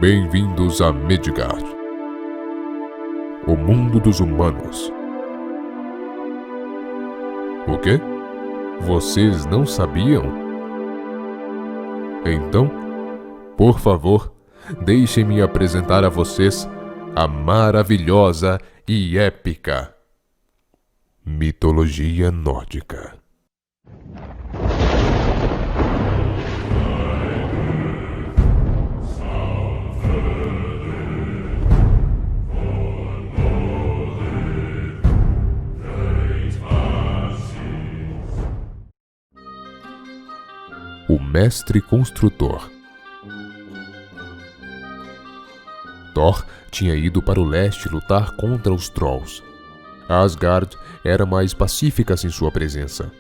Bem-vindos a Midgard, o mundo dos humanos. O quê? Vocês não sabiam? Então, por favor, deixem-me apresentar a vocês a maravilhosa e épica mitologia nórdica. O mestre construtor. Thor tinha ido para o leste lutar contra os Trolls. Asgard era mais pacífica sem sua presença,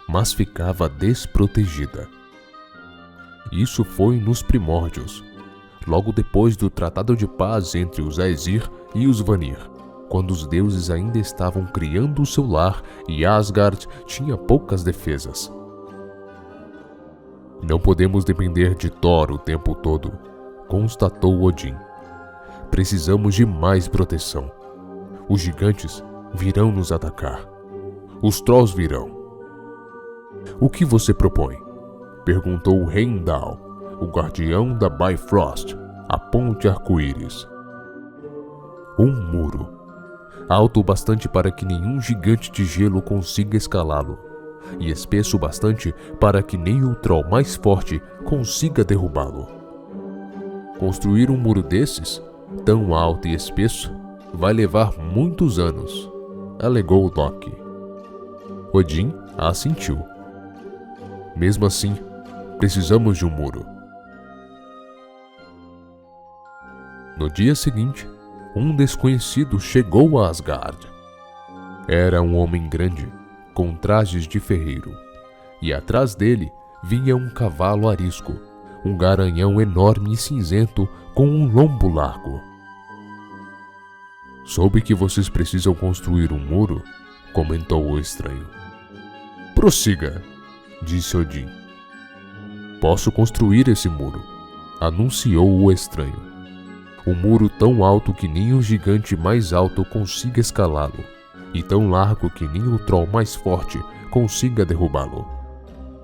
mas ficava desprotegida. Isso foi nos primórdios, logo depois do Tratado de Paz entre os Aesir e os Vanir, quando os deuses ainda estavam criando o seu lar e Asgard tinha poucas defesas. Não podemos depender de Thor o tempo todo, constatou Odin. Precisamos de mais proteção. Os gigantes virão nos atacar. Os Trolls virão. O que você propõe? Perguntou Heimdall, o guardião da Bifrost, a ponte arco-íris. Um muro, alto o bastante para que nenhum gigante de gelo consiga escalá-lo, e espesso o bastante para que nem o troll mais forte consiga derrubá-lo. Construir um muro desses, tão alto e espesso, vai levar muitos anos, alegou Loki. Odin assentiu. Mesmo assim, precisamos de um muro. No dia seguinte, um desconhecido chegou a Asgard. Era um homem grande, com trajes de ferreiro, e atrás dele vinha um cavalo arisco, um garanhão enorme e cinzento com um lombo largo. Soube que vocês precisam construir um muro, comentou o estranho. Prossiga, disse Odin. Posso construir esse muro, anunciou o estranho. Um muro tão alto que nem o gigante mais alto consiga escalá-lo, e tão largo que nem o troll mais forte consiga derrubá-lo.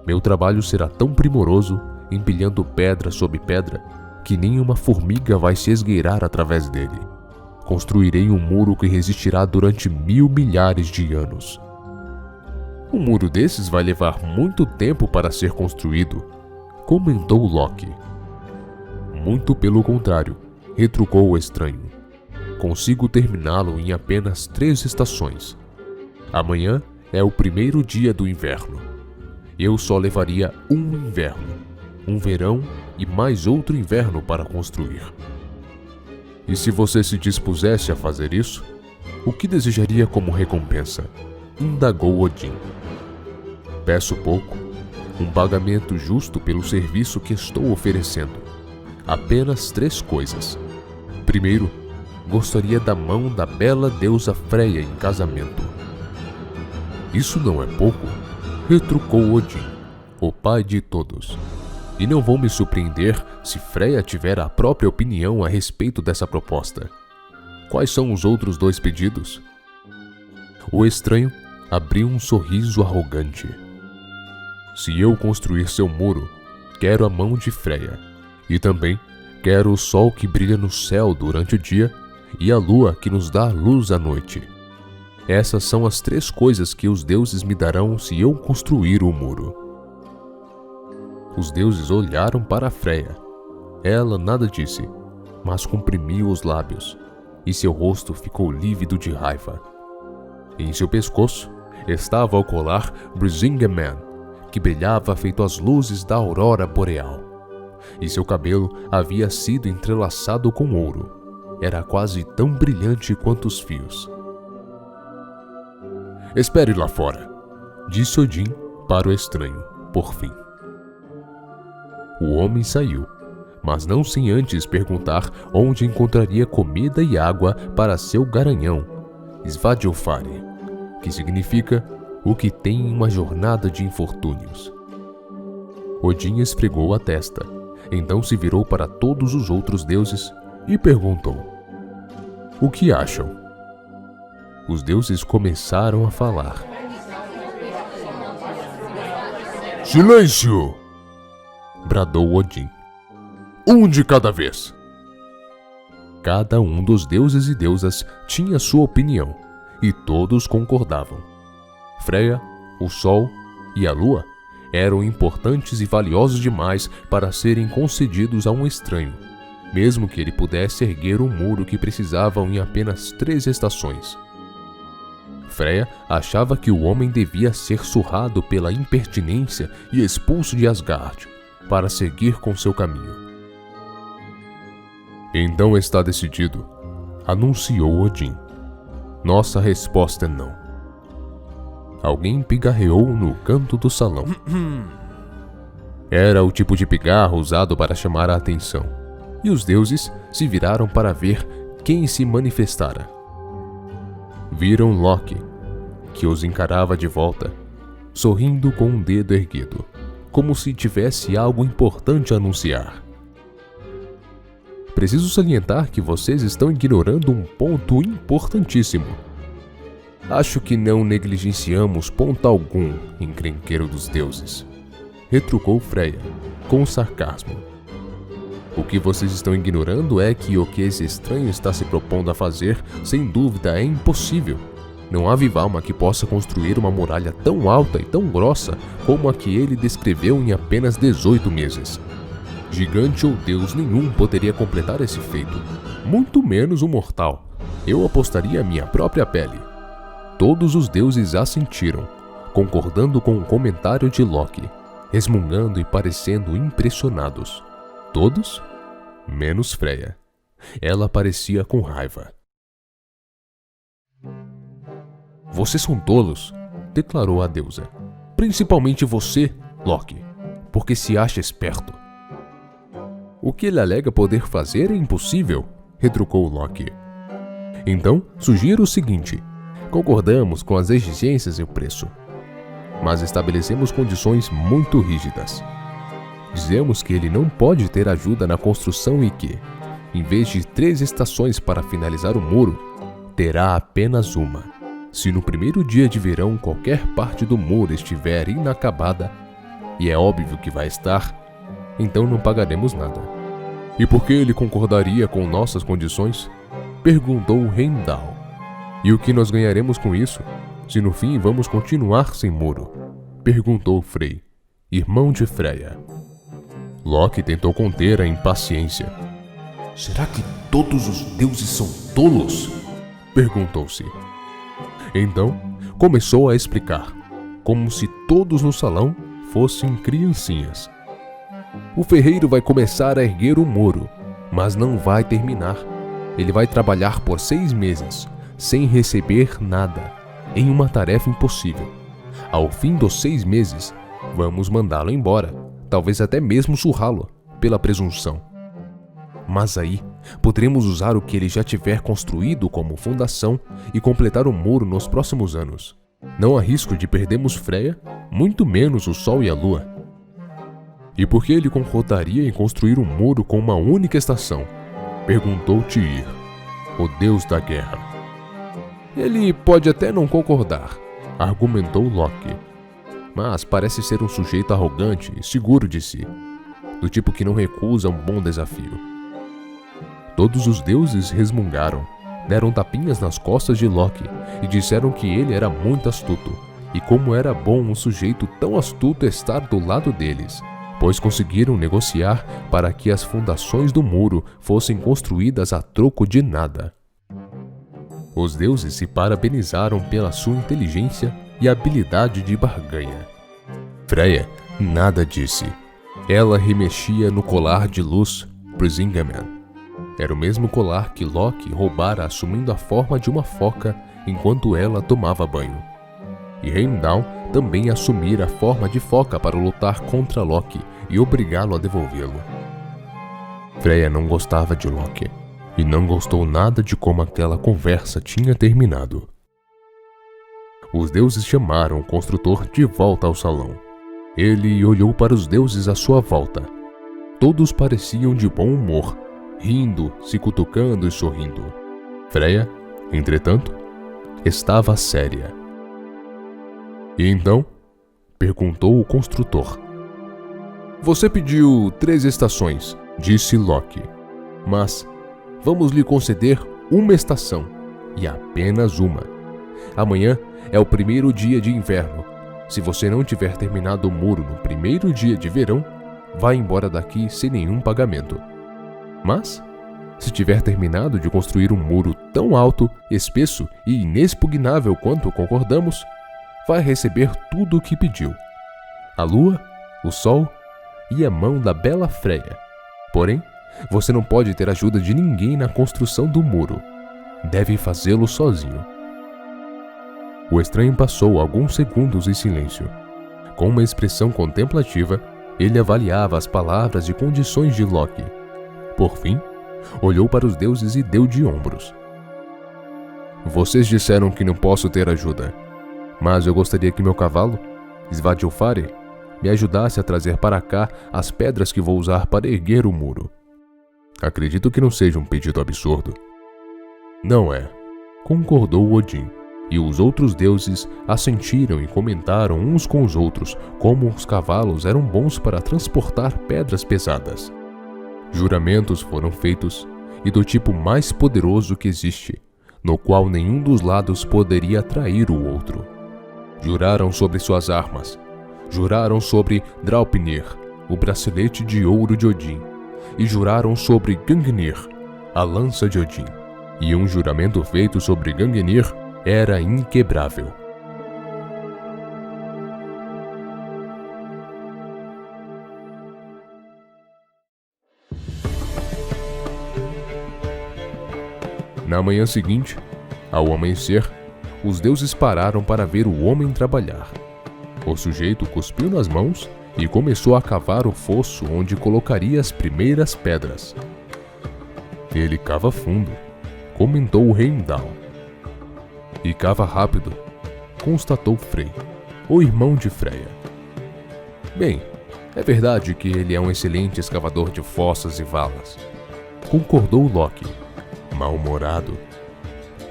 Meu trabalho será tão primoroso, empilhando pedra sobre pedra, que nem uma formiga vai se esgueirar através dele. Construirei um muro que resistirá durante 1000 milhares de anos. Um muro desses vai levar muito tempo para ser construído, comentou Loki. Muito pelo contrário, retrucou o estranho. Consigo terminá-lo em apenas 3 estações. Amanhã é o primeiro dia do inverno. Eu só levaria um inverno, um verão e mais outro inverno para construir. E se você se dispusesse a fazer isso, o que desejaria como recompensa? Indagou Odin. Peço pouco, um pagamento justo pelo serviço que estou oferecendo. Apenas 3 coisas. Primeiro, gostaria da mão da bela deusa Freya em casamento. Isso não é pouco, retrucou Odin, o pai de todos. E não vou me surpreender se Freya tiver a própria opinião a respeito dessa proposta. Quais são os outros 2 pedidos? O estranho abriu um sorriso arrogante. Se eu construir seu muro, quero a mão de Freya, e também quero o sol que brilha no céu durante o dia e a lua que nos dá luz à noite. Essas são as 3 coisas que os deuses me darão se eu construir o muro. Os deuses olharam para Freya. Ela nada disse, mas comprimiu os lábios, e seu rosto ficou lívido de raiva. Em seu pescoço estava o colar Brisingamen, que brilhava feito as luzes da aurora boreal, e seu cabelo havia sido entrelaçado com ouro. Era quase tão brilhante quanto os fios. Espere lá fora, disse Odin para o estranho, por fim. O homem saiu, mas não sem antes perguntar onde encontraria comida e água para seu garanhão, Svadilfari, que significa o que tem uma jornada de infortúnios. Odin esfregou a testa, Então se virou para todos os outros deuses e perguntou: "O que acham?" Os deuses começaram a falar. "Silêncio!" bradou Odin. "Um de cada vez." Cada um dos deuses e deusas tinha sua opinião, e todos concordavam. Freya, o Sol e a Lua eram importantes e valiosos demais para serem concedidos a um estranho, mesmo que ele pudesse erguer um muro que precisavam em apenas 3 estações. Freya achava que o homem devia ser surrado pela impertinência e expulso de Asgard, para seguir com seu caminho. "Então está decidido", anunciou Odin. "Nossa resposta é não." Alguém pigarreou no canto do salão. Era o tipo de pigarro usado para chamar a atenção, e os deuses se viraram para ver quem se manifestara. Viram Loki, que os encarava de volta, sorrindo com um dedo erguido, como se tivesse algo importante a anunciar. "Preciso salientar que vocês estão ignorando um ponto importantíssimo. Acho que não negligenciamos ponto algum, encrenqueiro dos deuses", retrucou Freya, com sarcasmo. "O que vocês estão ignorando é que o que esse estranho está se propondo a fazer, sem dúvida, é impossível. Não há viva alma que possa construir uma muralha tão alta e tão grossa como a que ele descreveu em apenas 18 meses. Gigante ou deus nenhum poderia completar esse feito, muito menos um mortal. Eu apostaria a minha própria pele." Todos os deuses assentiram, concordando com o comentário de Loki, resmungando e parecendo impressionados. Todos, menos Freya. Ela parecia com raiva. "Vocês são tolos", declarou a deusa. "Principalmente você, Loki, porque se acha esperto." "O que ele alega poder fazer é impossível", retrucou Loki. "Então, sugiro o seguinte: concordamos com as exigências e o preço, mas estabelecemos condições muito rígidas. Dizemos que ele não pode ter ajuda na construção e que, em vez de 3 estações para finalizar o muro, terá apenas uma. Se no primeiro dia de verão qualquer parte do muro estiver inacabada, e é óbvio que vai estar, então não pagaremos nada." "E por que ele concordaria com nossas condições?" perguntou Heimdall. "E o que nós ganharemos com isso, se no fim vamos continuar sem muro?" perguntou Frey, irmão de Freya. Loki tentou conter a impaciência. "Será que todos os deuses são tolos?" perguntou-se. Então, começou a explicar, como se todos no salão fossem criancinhas. "O ferreiro vai começar a erguer o muro, mas não vai terminar. Ele vai trabalhar por 6 meses, sem receber nada, em uma tarefa impossível. Ao fim dos 6 meses, vamos mandá-lo embora, talvez até mesmo surrá-lo, pela presunção. Mas aí, poderemos usar o que ele já tiver construído como fundação e completar o muro nos próximos anos. Não há risco de perdermos Freya, muito menos o Sol e a Lua." "E por que ele concordaria em construir um muro com uma única estação?" perguntou Tyr, o deus da guerra. "Ele pode até não concordar", argumentou Loki, "mas parece ser um sujeito arrogante e seguro de si, do tipo que não recusa um bom desafio." Todos os deuses resmungaram, deram tapinhas nas costas de Loki e disseram que ele era muito astuto, e como era bom um sujeito tão astuto estar do lado deles, pois conseguiram negociar para que as fundações do muro fossem construídas a troco de nada. Os deuses se parabenizaram pela sua inteligência e habilidade de barganha. Freya nada disse. Ela remexia no colar de luz Brisingamen. Era o mesmo colar que Loki roubara assumindo a forma de uma foca enquanto ela tomava banho. E Heimdall também assumira a forma de foca para lutar contra Loki e obrigá-lo a devolvê-lo. Freya não gostava de Loki e não gostou nada de como aquela conversa tinha terminado. Os deuses chamaram o construtor de volta ao salão. Ele olhou para os deuses à sua volta. Todos pareciam de bom humor, rindo, se cutucando e sorrindo. Freya, entretanto, estava séria. E então, perguntou o construtor. Você pediu 3 estações, disse Loki, mas vamos lhe conceder uma estação, e apenas uma. Amanhã é o primeiro dia de inverno. Se você não tiver terminado o muro no primeiro dia de verão, vá embora daqui sem nenhum pagamento. Mas, se tiver terminado de construir um muro tão alto, espesso e inexpugnável quanto concordamos, vai receber tudo o que pediu: a lua, o sol e a mão da bela Freya. Porém, você não pode ter ajuda de ninguém na construção do muro. Deve fazê-lo sozinho. O estranho passou alguns segundos em silêncio. Com uma expressão contemplativa, ele avaliava as palavras e condições de Loki. Por fim, olhou para os deuses e deu de ombros. Vocês disseram que não posso ter ajuda, mas eu gostaria que meu cavalo, Svadilfari, me ajudasse a trazer para cá as pedras que vou usar para erguer o muro. Acredito que não seja um pedido absurdo. Não é, concordou Odin, e os outros deuses assentiram e comentaram uns com os outros como os cavalos eram bons para transportar pedras pesadas. Juramentos foram feitos, e do tipo mais poderoso que existe, no qual nenhum dos lados poderia trair o outro. Juraram sobre suas armas, juraram sobre Draupnir, o bracelete de ouro de Odin, e juraram sobre Gungnir, a lança de Odin. E um juramento feito sobre Gungnir era inquebrável. Na manhã seguinte, ao amanhecer, os deuses pararam para ver o homem trabalhar. O sujeito cuspiu nas mãos e começou a cavar o fosso onde colocaria as primeiras pedras. Ele cava fundo, comentou Heimdall. E cava rápido, constatou Frey, o irmão de Freya. Bem, é verdade que ele é um excelente escavador de fossas e valas, concordou Loki, mal-humorado.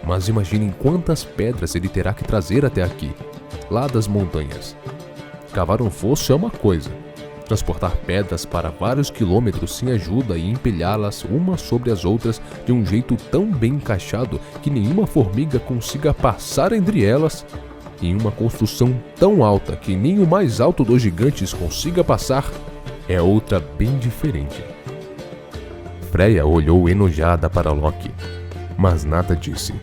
Mas imaginem quantas pedras ele terá que trazer até aqui, lá das montanhas. Cavar um fosso é uma coisa, transportar pedras para vários quilômetros sem ajuda e empilhá-las umas sobre as outras de um jeito tão bem encaixado que nenhuma formiga consiga passar entre elas, em uma construção tão alta que nem o mais alto dos gigantes consiga passar, é outra bem diferente. Freya olhou enojada para Loki, mas nada disse.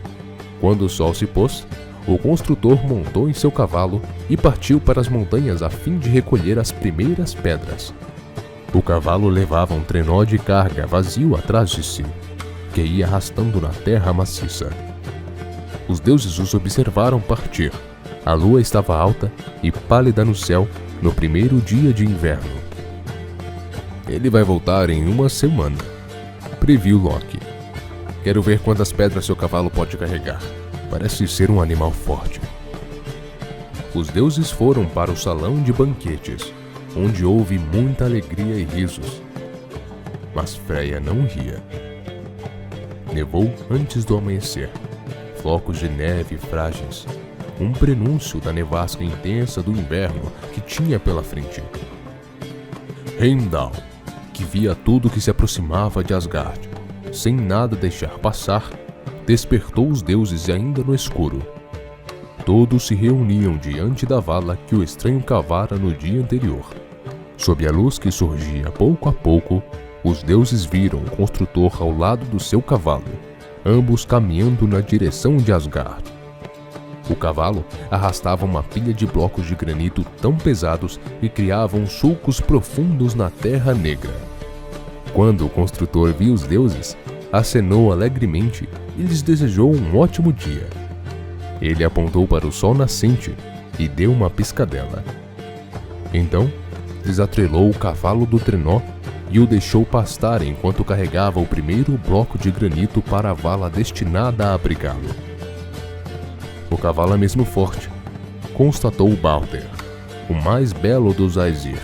Quando o sol se pôs, o construtor montou em seu cavalo e partiu para as montanhas a fim de recolher as primeiras pedras. O cavalo levava um trenó de carga vazio atrás de si, que ia arrastando na terra maciça. Os deuses os observaram partir. A lua estava alta e pálida no céu no primeiro dia de inverno. Ele vai voltar em uma semana, previu Loki. Quero ver quantas pedras seu cavalo pode carregar. Parece ser um animal forte. Os deuses foram para o salão de banquetes, onde houve muita alegria e risos. Mas Freya não ria. Nevou antes do amanhecer, flocos de neve frágeis, um prenúncio da nevasca intensa do inverno que tinha pela frente. Heimdall, que via tudo que se aproximava de Asgard, sem nada deixar passar, despertou os deuses ainda no escuro. Todos se reuniam diante da vala que o estranho cavara no dia anterior. Sob a luz que surgia pouco a pouco, os deuses viram o construtor ao lado do seu cavalo, ambos caminhando na direção de Asgard. O cavalo arrastava uma pilha de blocos de granito tão pesados que criavam sulcos profundos na terra negra. Quando o construtor viu os deuses, acenou alegremente e lhes desejou um ótimo dia. Ele apontou para o sol nascente e deu uma piscadela. Então, desatrelou o cavalo do trenó e o deixou pastar enquanto carregava o primeiro bloco de granito para a vala destinada a abrigá-lo. O cavalo é mesmo forte, constatou Balder, o mais belo dos Aesir.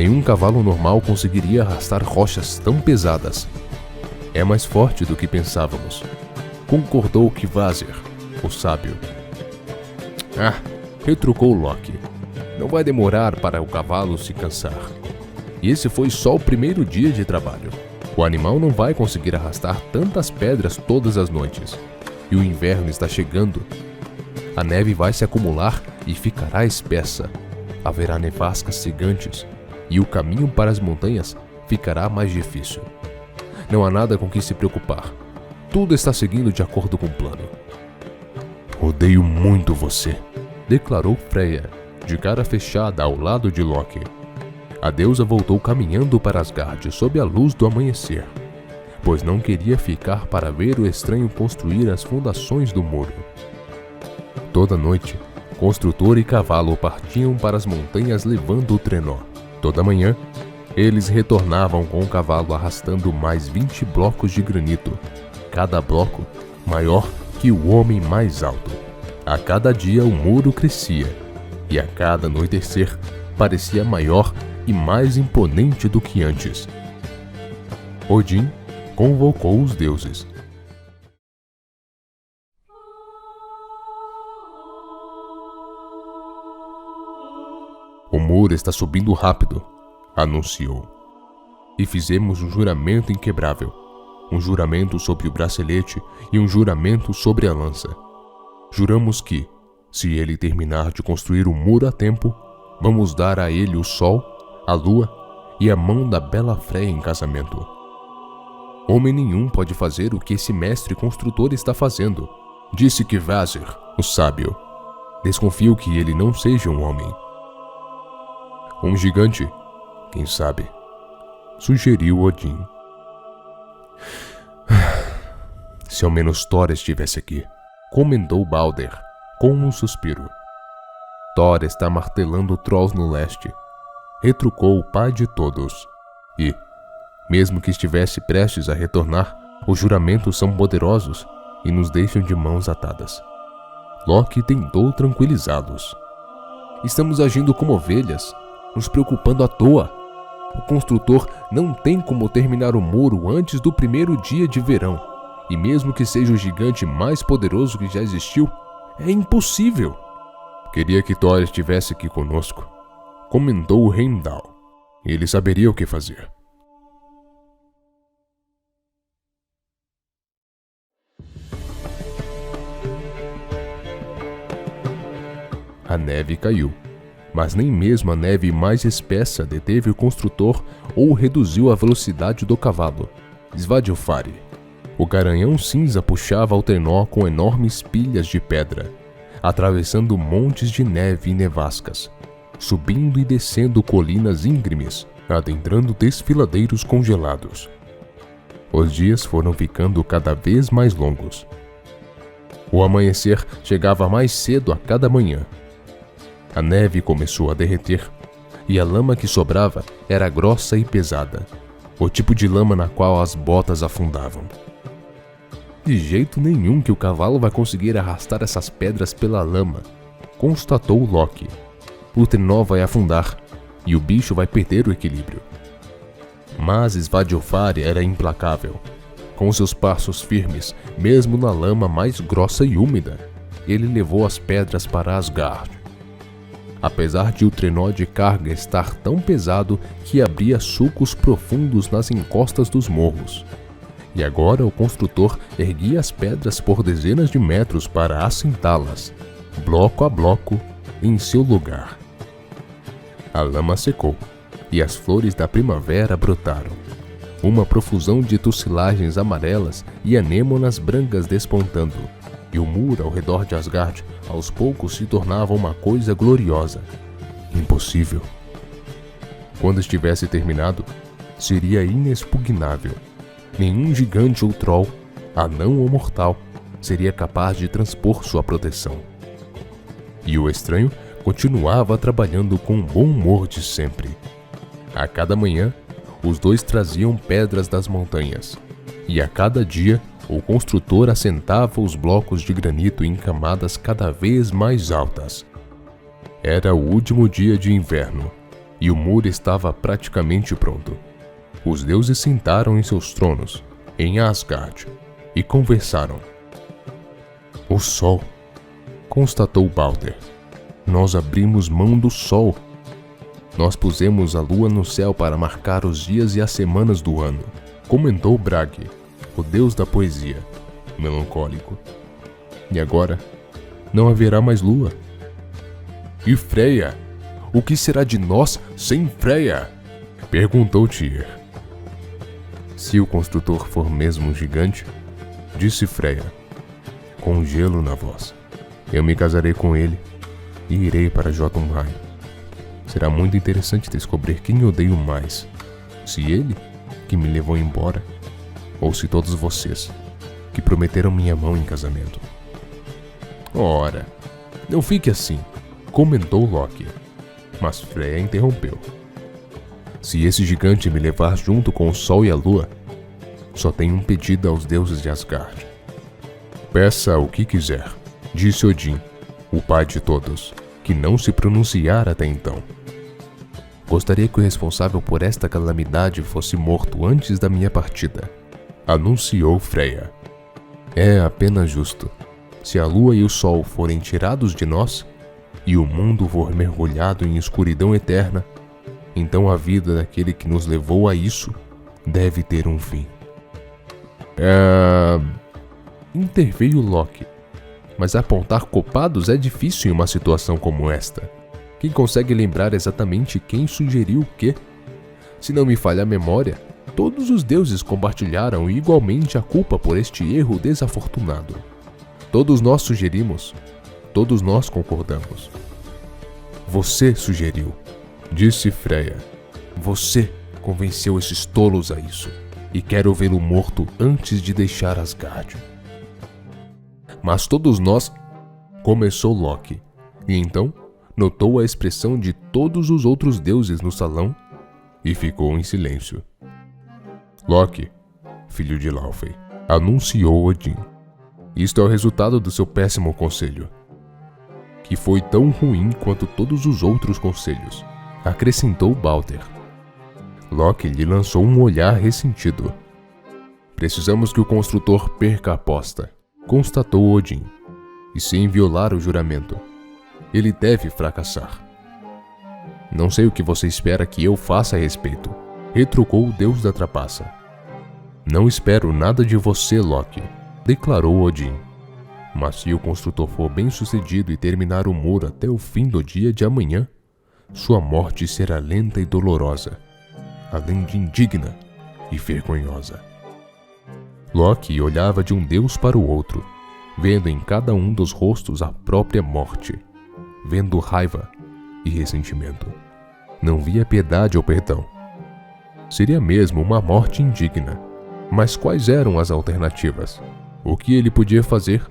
Nenhum cavalo normal conseguiria arrastar rochas tão pesadas. É mais forte do que pensávamos, concordou Kvasir, o sábio. Retrucou Loki. Não vai demorar para o cavalo se cansar. E esse foi só o primeiro dia de trabalho. O animal não vai conseguir arrastar tantas pedras todas as noites. E o inverno está chegando. A neve vai se acumular e ficará espessa. Haverá nevascas gigantes e o caminho para as montanhas ficará mais difícil. Não há nada com que se preocupar. Tudo está seguindo de acordo com o plano. Odeio muito você, declarou Freya, de cara fechada ao lado de Loki. A deusa voltou caminhando para Asgard sob a luz do amanhecer, pois não queria ficar para ver o estranho construir as fundações do muro. Toda noite, construtor e cavalo partiam para as montanhas levando o trenó. Toda manhã, eles retornavam com o cavalo arrastando mais 20 blocos de granito, cada bloco maior que o homem mais alto. A cada dia o muro crescia, e a cada anoitecer parecia maior e mais imponente do que antes. Odin convocou os deuses. O muro está subindo rápido, anunciou. E fizemos um juramento inquebrável, um juramento sobre o bracelete e um juramento sobre a lança. Juramos que, se ele terminar de construir o muro a tempo, vamos dar a ele o sol, a lua e a mão da bela Freya em casamento. Homem nenhum pode fazer o que esse mestre construtor está fazendo, disse Kvasir, o sábio. Desconfio que ele não seja um homem. Um gigante, quem sabe, sugeriu Odin. Se ao menos Thor estivesse aqui, comentou Balder, com um suspiro. Thor está martelando trolls no leste, retrucou o pai de todos. E, mesmo que estivesse prestes a retornar, os juramentos são poderosos e nos deixam de mãos atadas. Loki tentou tranquilizá-los. Estamos agindo como ovelhas, nos preocupando à toa. O construtor não tem como terminar o muro antes do primeiro dia de verão. E mesmo que seja o gigante mais poderoso que já existiu, é impossível. Queria que Thor estivesse aqui conosco, comentou Heimdall. Ele saberia o que fazer. A neve caiu, mas nem mesmo a neve mais espessa deteve o construtor ou reduziu a velocidade do cavalo. Svadilfari. O garanhão cinza puxava o trenó com enormes pilhas de pedra, atravessando montes de neve e nevascas, subindo e descendo colinas íngremes, adentrando desfiladeiros congelados. Os dias foram ficando cada vez mais longos. O amanhecer chegava mais cedo a cada manhã. A neve começou a derreter, e a lama que sobrava era grossa e pesada, o tipo de lama na qual as botas afundavam. De jeito nenhum que o cavalo vai conseguir arrastar essas pedras pela lama, constatou Loki. O trenó vai afundar, e o bicho vai perder o equilíbrio. Mas Svadilfari era implacável. Com seus passos firmes, mesmo na lama mais grossa e úmida, ele levou as pedras para Asgard. Apesar de o trenó de carga estar tão pesado que abria sulcos profundos nas encostas dos morros. E agora o construtor erguia as pedras por dezenas de metros para assentá-las, bloco a bloco, em seu lugar. A lama secou, e as flores da primavera brotaram. Uma profusão de tucilagens amarelas e anêmonas brancas despontando, e o muro ao redor de Asgard aos poucos se tornava uma coisa gloriosa. Impossível. Quando estivesse terminado, seria inexpugnável. Nenhum gigante ou troll, anão ou mortal, seria capaz de transpor sua proteção. E o estranho continuava trabalhando com o bom humor de sempre. A cada manhã, os dois traziam pedras das montanhas, e a cada dia, o construtor assentava os blocos de granito em camadas cada vez mais altas. Era o último dia de inverno, e o muro estava praticamente pronto. Os deuses sentaram em seus tronos, em Asgard, e conversaram. O Sol, constatou Balder. Nós abrimos mão do Sol. Nós pusemos a Lua no céu para marcar os dias e as semanas do ano, comentou Bragi, o deus da poesia, melancólico. E agora, não haverá mais Lua. E Freya? O que será de nós sem Freya? Perguntou Tyr. Se o construtor for mesmo um gigante, disse Freya, com gelo na voz, eu me casarei com ele e irei para Jotunheim. Será muito interessante descobrir quem odeio mais, se ele, que me levou embora, ou se todos vocês, que prometeram minha mão em casamento. Ora, não fique assim, comentou Loki, mas Freya interrompeu. Se esse gigante me levar junto com o Sol e a Lua, só tenho um pedido aos deuses de Asgard. Peça o que quiser, disse Odin, o pai de todos, que não se pronunciara até então. Gostaria que o responsável por esta calamidade fosse morto antes da minha partida, anunciou Freya. É apenas justo. Se a Lua e o Sol forem tirados de nós, e o mundo for mergulhado em escuridão eterna, então a vida daquele que nos levou a isso deve ter um fim. Interveio Loki. Mas apontar culpados é difícil em uma situação como esta. Quem consegue lembrar exatamente quem sugeriu o quê? Se não me falha a memória, todos os deuses compartilharam igualmente a culpa por este erro desafortunado. Todos nós sugerimos, todos nós concordamos. Você sugeriu, disse Freya. Você convenceu esses tolos a isso, e quero vê-lo morto antes de deixar Asgard. Mas todos nós... Começou Loki, e então notou a expressão de todos os outros deuses no salão e ficou em silêncio. Loki, filho de Laufey, anunciou Odin. Isto é o resultado do seu péssimo conselho, que foi tão ruim quanto todos os outros conselhos, acrescentou Balder. Loki lhe lançou um olhar ressentido. Precisamos que o construtor perca a aposta, constatou Odin, e sem violar o juramento. Ele deve fracassar. Não sei o que você espera que eu faça a respeito, retrucou o deus da trapaça. Não espero nada de você, Loki, declarou Odin. Mas se o construtor for bem sucedido e terminar o muro até o fim do dia de amanhã, sua morte será lenta e dolorosa, além de indigna e vergonhosa. Loki olhava de um deus para o outro, vendo em cada um dos rostos a própria morte, vendo raiva e ressentimento. Não via piedade ou perdão. Seria mesmo uma morte indigna, mas quais eram as alternativas? O que ele podia fazer?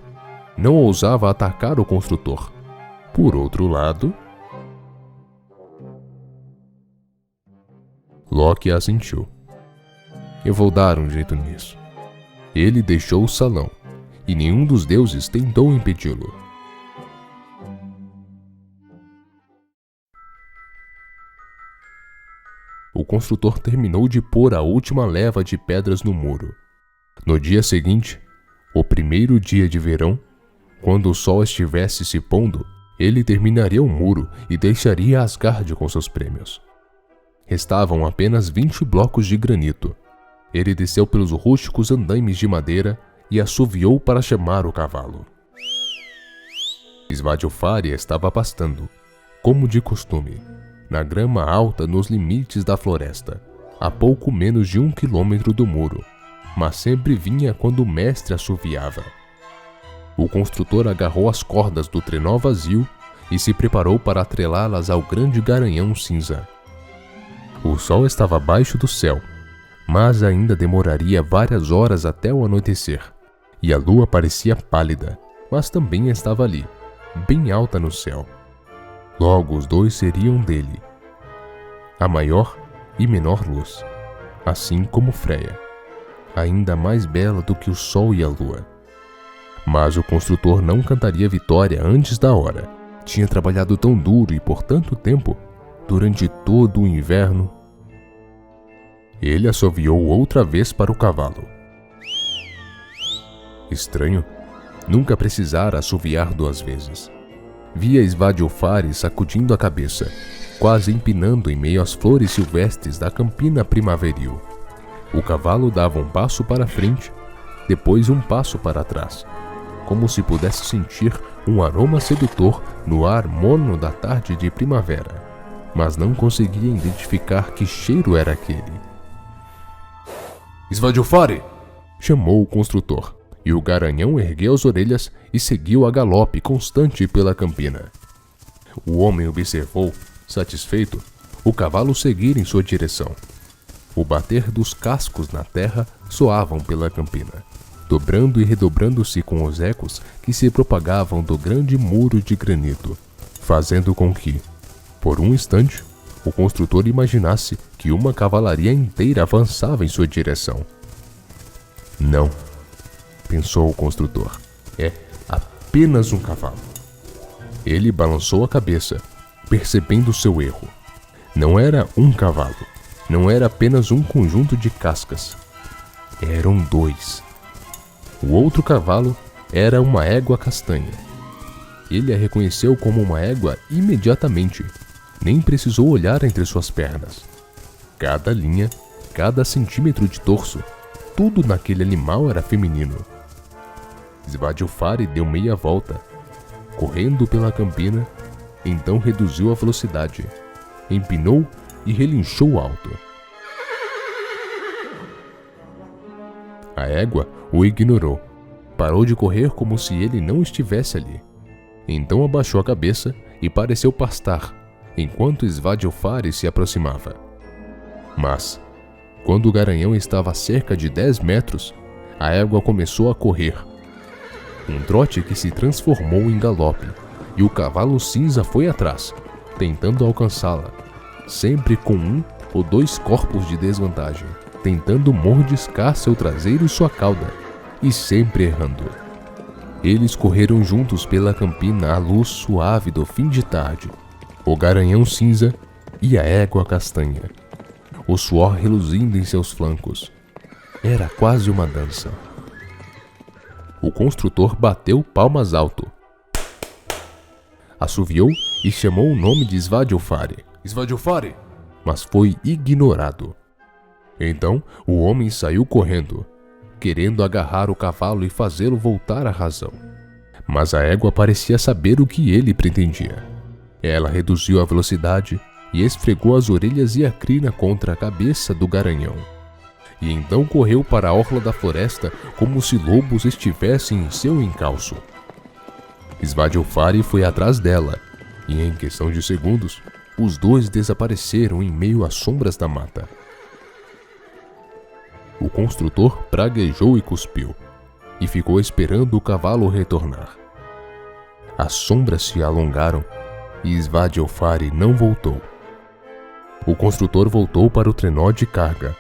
Não ousava atacar o construtor. Por outro lado, Loki assentiu. Eu vou dar um jeito nisso. Ele deixou o salão, e nenhum dos deuses tentou impedi-lo. O construtor terminou de pôr a última leva de pedras no muro. No dia seguinte, o primeiro dia de verão, quando o sol estivesse se pondo, ele terminaria o muro e deixaria Asgard com seus prêmios. Restavam apenas 20 blocos de granito. Ele desceu pelos rústicos andaimes de madeira e assoviou para chamar o cavalo. Svadilfari estava pastando, como de costume, na grama alta nos limites da floresta, a pouco menos de 1 quilômetro do muro, mas sempre vinha quando o mestre assoviava. O construtor agarrou as cordas do trenó vazio e se preparou para atrelá-las ao grande garanhão cinza. O sol estava abaixo do céu, mas ainda demoraria várias horas até o anoitecer, e a lua parecia pálida, mas também estava ali, bem alta no céu. Logo os dois seriam dele, a maior e menor luz, assim como Freya, ainda mais bela do que o sol e a lua. Mas o construtor não cantaria vitória antes da hora. Tinha trabalhado tão duro e por tanto tempo durante todo o inverno. Ele assoviou outra vez para o cavalo. Estranho, nunca precisara assoviar 2 vezes. Via Svadilfari sacudindo a cabeça, quase empinando em meio às flores silvestres da campina primaveril. O cavalo dava um passo para frente, depois um passo para trás, como se pudesse sentir um aroma sedutor no ar morno da tarde de primavera, mas não conseguia identificar que cheiro era aquele. Svadilfari! Chamou o construtor, e o garanhão ergueu as orelhas e seguiu a galope constante pela campina. O homem observou, satisfeito, o cavalo seguir em sua direção. O bater dos cascos na terra soavam pela campina, dobrando e redobrando-se com os ecos que se propagavam do grande muro de granito, fazendo com que, por um instante, o construtor imaginasse que uma cavalaria inteira avançava em sua direção. Não, pensou o construtor, é apenas um cavalo. Ele balançou a cabeça, percebendo seu erro. Não era um cavalo, não era apenas um conjunto de cascas. Eram 2. O outro cavalo era uma égua castanha. Ele a reconheceu como uma égua imediatamente. Nem precisou olhar entre suas pernas. Cada linha, cada centímetro de torso, tudo naquele animal era feminino. Svadilfari deu meia volta, correndo pela campina, então reduziu a velocidade, empinou e relinchou alto. A égua o ignorou, parou de correr como se ele não estivesse ali. Então abaixou a cabeça e pareceu pastar, enquanto Svadilfari se aproximava. Mas, quando o garanhão estava a cerca de 10 metros, a égua começou a correr. Um trote que se transformou em galope, e o cavalo cinza foi atrás, tentando alcançá-la, sempre com 1 ou 2 corpos de desvantagem, tentando mordiscar seu traseiro e sua cauda, e sempre errando. Eles correram juntos pela campina à luz suave do fim de tarde, o garanhão cinza e a égua castanha, o suor reluzindo em seus flancos. Era quase uma dança. O construtor bateu palmas alto, assoviou e chamou o nome de Svadilfari. Svadilfari! Mas foi ignorado. Então o homem saiu correndo, querendo agarrar o cavalo e fazê-lo voltar à razão. Mas a égua parecia saber o que ele pretendia. Ela reduziu a velocidade e esfregou as orelhas e a crina contra a cabeça do garanhão. E então correu para a orla da floresta como se lobos estivessem em seu encalço. Svadilfari foi atrás dela, e em questão de segundos, os 2 desapareceram em meio às sombras da mata. O construtor praguejou e cuspiu, e ficou esperando o cavalo retornar. As sombras se alongaram, e Svadilfari não voltou. O construtor voltou para o trenó de carga,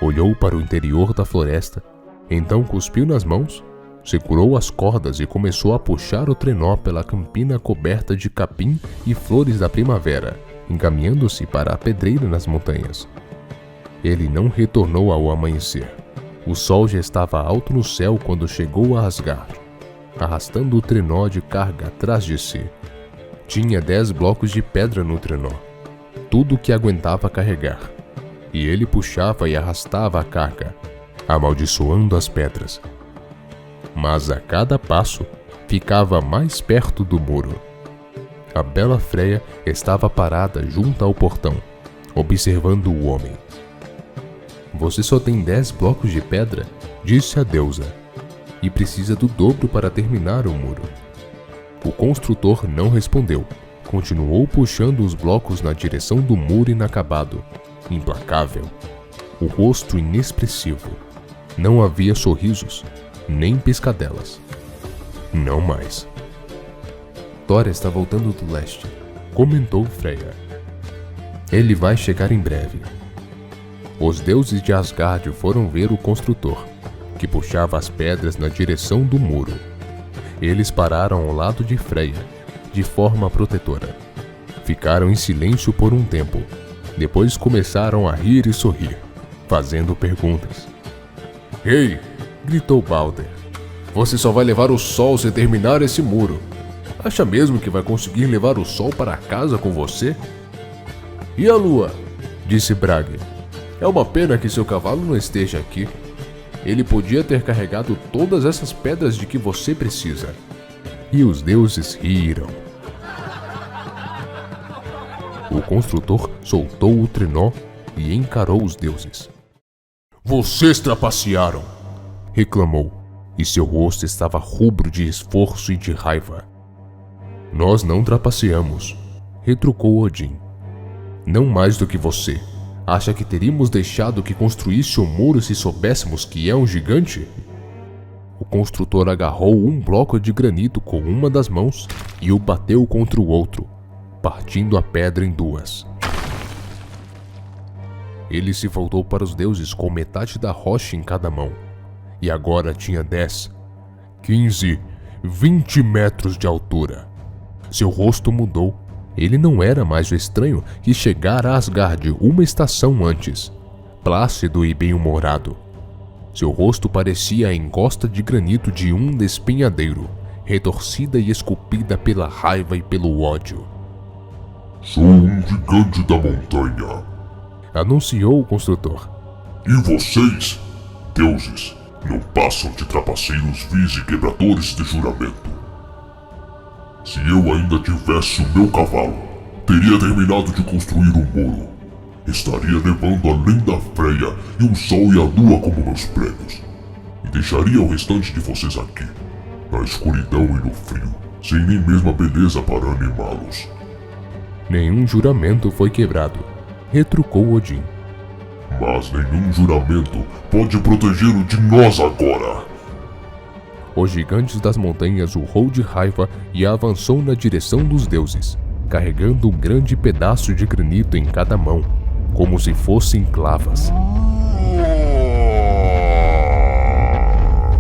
olhou para o interior da floresta, então cuspiu nas mãos, segurou as cordas e começou a puxar o trenó pela campina coberta de capim e flores da primavera, encaminhando-se para a pedreira nas montanhas. Ele não retornou ao amanhecer. O sol já estava alto no céu quando chegou a Asgard, arrastando o trenó de carga atrás de si. Tinha 10 blocos de pedra no trenó, tudo o que aguentava carregar, e ele puxava e arrastava a carga, amaldiçoando as pedras. Mas a cada passo, ficava mais perto do muro. A bela Freya estava parada junto ao portão, observando o homem. Você só tem 10 blocos de pedra, disse a deusa, e precisa do dobro para terminar o muro. O construtor não respondeu, continuou puxando os blocos na direção do muro inacabado, implacável, o rosto inexpressivo. Não havia sorrisos, nem piscadelas. Não mais. Thor está voltando do leste, comentou Freya. Ele vai chegar em breve. Os deuses de Asgard foram ver o construtor, que puxava as pedras na direção do muro. Eles pararam ao lado de Freya, de forma protetora. Ficaram em silêncio por um tempo. Depois começaram a rir e sorrir, fazendo perguntas. Ei! Gritou Balder. Você só vai levar o sol se terminar esse muro. Acha mesmo que vai conseguir levar o sol para casa com você? E a lua? Disse Bragi. É uma pena que seu cavalo não esteja aqui. Ele podia ter carregado todas essas pedras de que você precisa. E os deuses riram. O construtor soltou o trenó e encarou os deuses. Vocês trapacearam! Reclamou, e seu rosto estava rubro de esforço e de raiva. Nós não trapaceamos, retrucou Odin. Não mais do que você. Acha que teríamos deixado que construísse o muro se soubéssemos que é um gigante? O construtor agarrou um bloco de granito com uma das mãos e o bateu contra o outro, partindo a pedra em duas. Ele se voltou para os deuses com metade da rocha em cada mão, e agora tinha 10, 15, 20 metros de altura. Seu rosto mudou. Ele não era mais o estranho que chegara a Asgard uma estação antes, plácido e bem-humorado. Seu rosto parecia a encosta de granito de um despenhadeiro, retorcida e esculpida pela raiva e pelo ódio. Sou um gigante da montanha, anunciou o construtor. E vocês, deuses, não passam de trapaceiros vis e quebradores de juramento. Se eu ainda tivesse o meu cavalo, teria terminado de construir o muro. Estaria levando além da Freia e o sol e a lua como meus prêmios. E deixaria o restante de vocês aqui, na escuridão e no frio, sem nem mesmo a beleza para animá-los. Nenhum juramento foi quebrado, retrucou Odin. Mas nenhum juramento pode protegê-lo de nós agora. Os gigantes das montanhas urrou de raiva e avançou na direção dos deuses, carregando um grande pedaço de granito em cada mão, como se fossem clavas.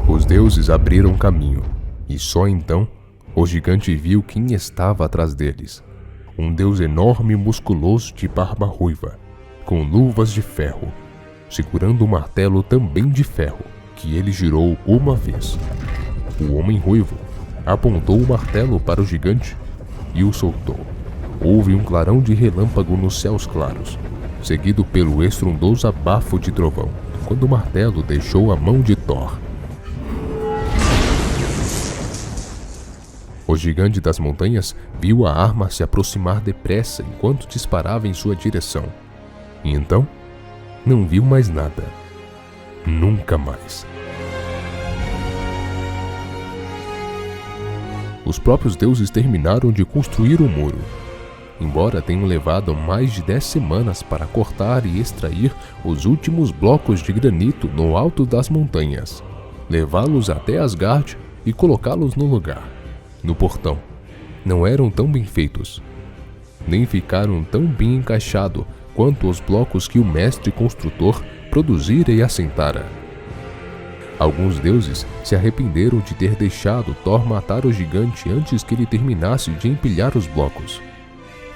Os deuses abriram caminho, e só então o gigante viu quem estava atrás deles. Um deus enorme e musculoso de barba ruiva, com luvas de ferro, segurando um martelo também de ferro, que ele girou uma vez. O homem ruivo apontou o martelo para o gigante e o soltou. Houve um clarão de relâmpago nos céus claros, seguido pelo estrondoso abafo de trovão, quando o martelo deixou a mão de Thor. O gigante das montanhas viu a arma se aproximar depressa enquanto disparava em sua direção. E então, não viu mais nada. Nunca mais. Os próprios deuses terminaram de construir o muro. Embora tenham levado mais de 10 semanas para cortar e extrair os últimos blocos de granito no alto das montanhas, levá-los até Asgard e colocá-los no lugar, no portão, não eram tão bem feitos, nem ficaram tão bem encaixados quanto os blocos que o mestre construtor produzira e assentara. Alguns deuses se arrependeram de ter deixado Thor matar o gigante antes que ele terminasse de empilhar os blocos.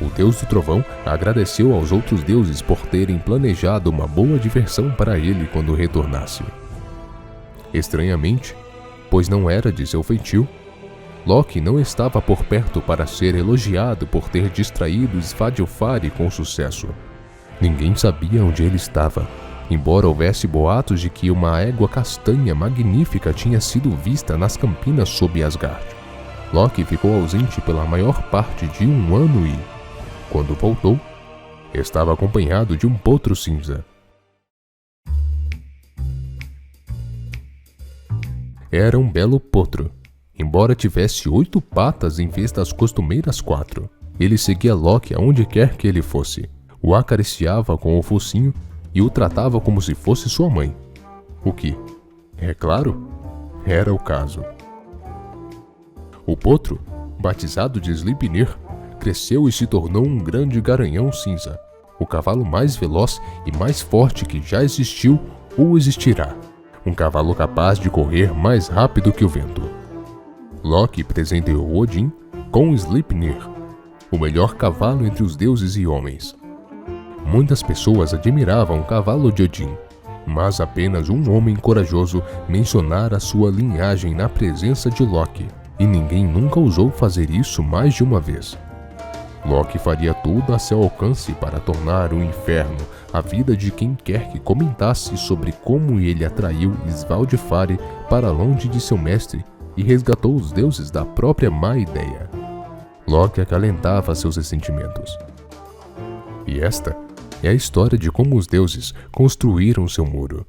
O deus do trovão agradeceu aos outros deuses por terem planejado uma boa diversão para ele quando retornasse. Estranhamente, pois não era de seu feitio, Loki não estava por perto para ser elogiado por ter distraído Svadilfari com sucesso. Ninguém sabia onde ele estava, embora houvesse boatos de que uma égua castanha magnífica tinha sido vista nas campinas sob Asgard. Loki ficou ausente pela maior parte de um ano e, quando voltou, estava acompanhado de um potro cinza. Era um belo potro, embora tivesse 8 patas em vez das costumeiras 4. Ele seguia Loki aonde quer que ele fosse, o acariciava com o focinho e o tratava como se fosse sua mãe. O que, é claro, era o caso. O potro, batizado de Sleipnir, cresceu e se tornou um grande garanhão cinza, o cavalo mais veloz e mais forte que já existiu ou existirá. Um cavalo capaz de correr mais rápido que o vento. Loki presenteou Odin com Sleipnir, o melhor cavalo entre os deuses e homens. Muitas pessoas admiravam o cavalo de Odin, mas apenas um homem corajoso mencionara sua linhagem na presença de Loki, e ninguém nunca ousou fazer isso mais de uma vez. Loki faria tudo a seu alcance para tornar o inferno a vida de quem quer que comentasse sobre como ele atraiu Svaldfari para longe de seu mestre e resgatou os deuses da própria má ideia. Loki acalentava seus ressentimentos. E esta é a história de como os deuses construíram seu muro.